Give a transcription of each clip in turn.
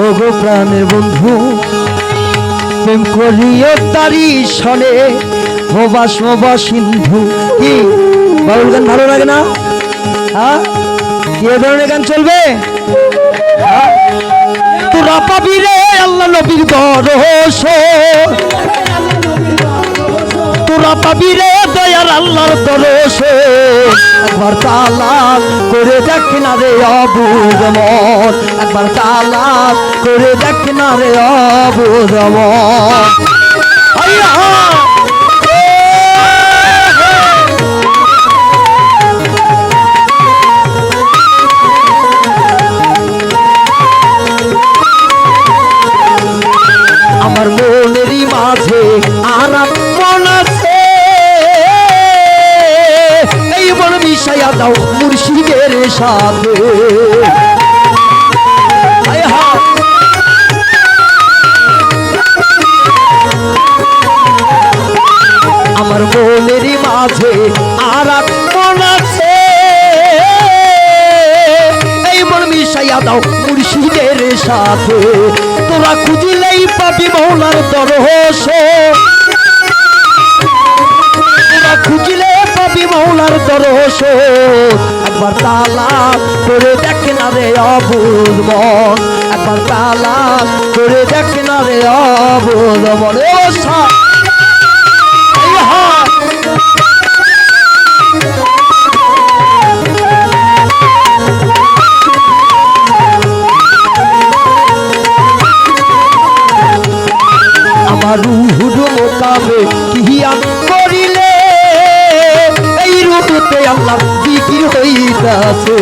ও গো প্রাণের বন্ধু প্রেম করিও তারি সনে হবাস হবা সিন্ধু। কি বাউল গান ভালো লাগে না? হ্যাঁ, কি ধরনের গান চলবে? তোরা পাবি রে আল্লাহ নবীর দরশন, তোরা পাবি রে দয়ার আল্লাহর দরশন। একবার তালাশ করে দেখ না রে অবুঝ মন, একবার তালাশ করে দেখ না রে অবুঝ মন। আমার মনেরই মাঝে আর মন আছে, এই মন মিশাইয়া দাও মুর্শিদের সাথে। আমার মনেরই মাঝে আর মন আছে, এই মন মিশাইয়া দাও মুর্শিদের সাথে। তোরা খুঁজিলেই পাবি মৌলার দরশন, তোরা খুঁজিলে পাবি মৌলার দরশন। একবার তালাশ করে দেখ না রে অবুঝ মন, একবার তালাশ করে দেখ না রে অবুঝ মন। আমার রুহুর মোকামে কিয়াম করিলে এই রূপতে আল্লাহ জিকির হইতাছে।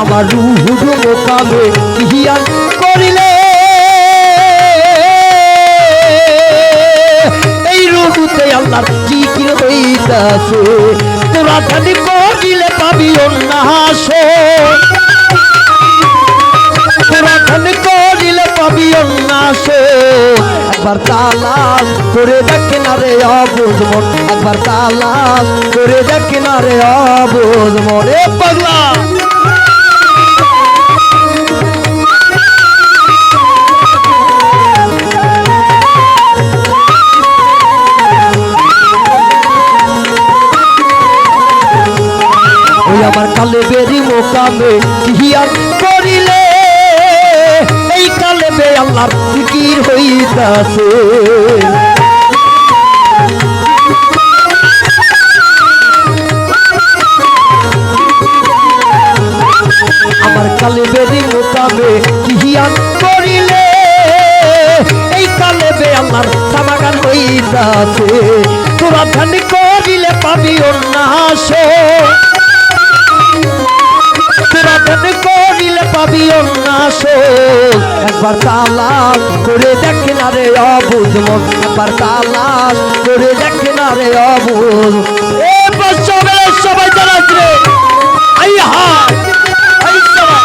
আমার রুহুর মোকামে কিয়াম করিলে এই রূপতে আল্লাহ জিকির হইতাছে। তোরা ধ্যান করিলে পাবি উন্নাসন, তোরা ধ্যান করিলে পাবি উন্নাসন। একবার তালাশ করে দেখ না রে অবুঝ মন, একবার তালাশ করে দেখ না রে অবুঝ মন। এ পাগলা আমার কালে বেরি মোকামে হিয়ার করিলে এই কালে বে আল্লাহর জিকির হইতাছে। আমার কালে বেরি মোকামে হিয়ার করিলে এই কালে বে আল্লাহর সামাগান হইতাছে। তোরা ধ্যান করিলে পাবি উন্নাসন, তোরা ধ্যান করিলে পাবি উন্নাসন। একবার তালাশ করে দেখ না রে অবুঝ মন, একবার তালাশ করে দেখ না রে অবুঝ। এ সবাই সবাই যারা রে আই হাই আই সবাই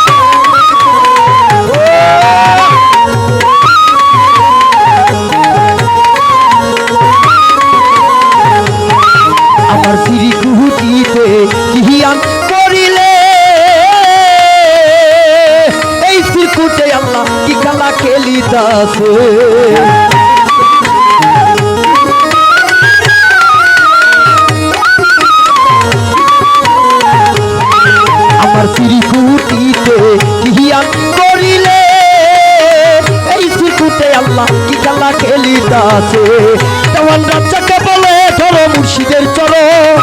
আমার সিঁড়ি কুহুটিতে কিয়াম করিলে এই সিরকুটে আল্লাহ কি খেলা খেলিতাছে। আমার সিঁড়ি কুহুটিতে কিয়াম করিলে এই সিরকুটে আল্লাহ কি খেলা খেলিতাছে। দেওয়ান রাজ্জাকে বলে ধরো মুর্শিদের চরণ,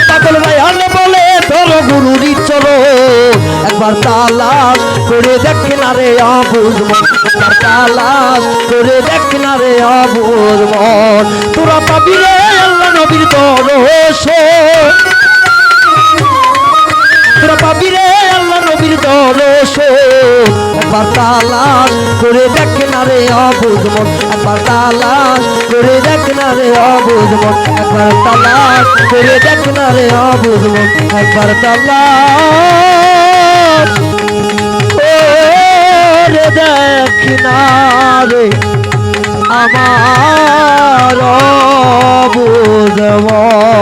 পাগল ভাইয়ানে বলে ধরো গুরুরই চরণ। একবার তালাশ করে দেখ না রে অবুঝ মন, একবার তালাশ করে দেখ না রে অবুঝ মন। তোরা পাবি রে আল্লাহ নবীর দরশন, তোরা পাবি রে আল্লাহ নবীর দরশন। একবার তালাশ করে দেখ না রে অবুঝ মন, একবার তালাশ করে দেখ না রে অবুঝ মন, একবার তালাশ করে দেখ না রে অবুঝ মন, একবার তালাশ করে দেখ না রে আমার মন